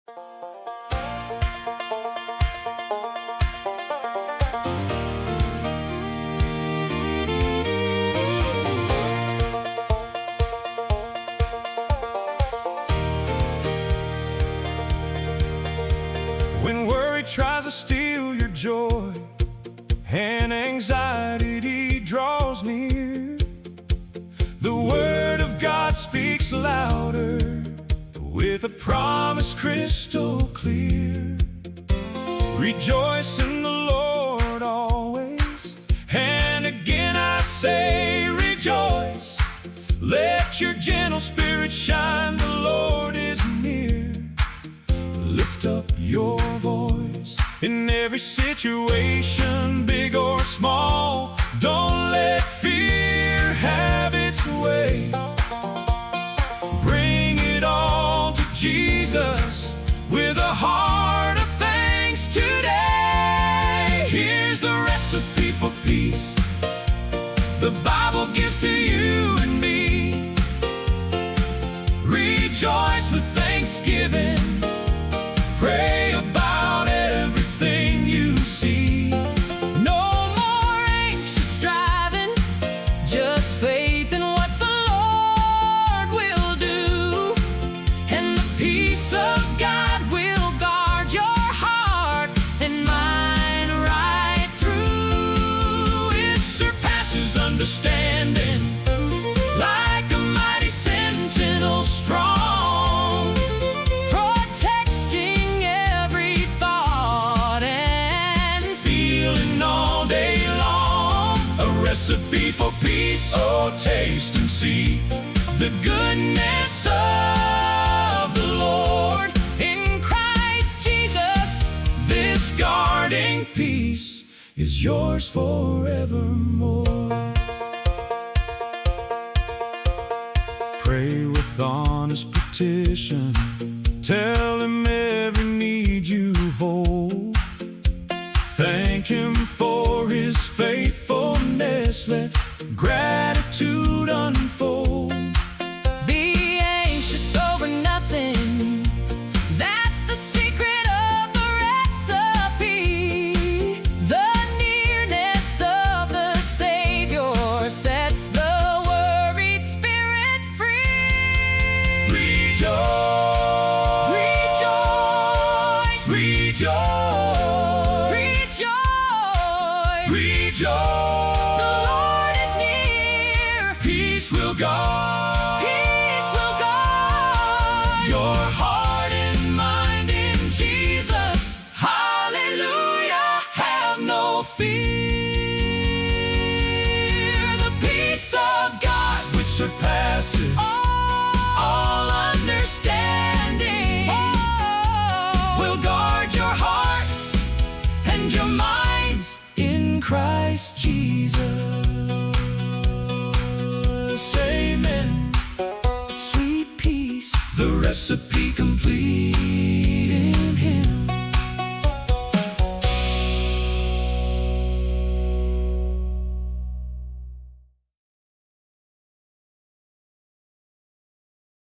When worry tries to steal your joy and anxiety draws near, the Word of God speaks louder with a promise crystal clear. Rejoice in the Lord always, and again I say rejoice. Let your gentle spirit shine, the Lord is near. Lift up your voice in every situation, big or small. Don't let fear have its way. Bring it all to Jesus with a heart of thanks today. Here's the recipe for peace the Bible gives to you and me. Rejoice with thanksgiving. Pray about everything you see. No more anxious striving, just faith in what the Lord will do. And the peace of God will guard your heart and mind right through. It surpasses understanding, like a mighty sentinel strong. Recipe for peace. Oh, taste and see the goodness of the Lord in Christ Jesus. This guarding peace is yours forevermore. Pray with honest petition. Tell Him every need you hold. Thank Him for His faithfulness. Let gratitude unfold. Be anxious over nothing. That's the secret of the recipe. The nearness of the Savior sets the worried spirit free. Rejoice, rejoice, rejoice, rejoice, rejoice. The Lord is near. Peace will guard, Peace will guard your heart and mind in Jesus. Hallelujah, have no fear. The peace of God which surpasses all understanding will guard your hearts and your minds in Christ Jesus. Amen. Sweet peace, The recipe complete.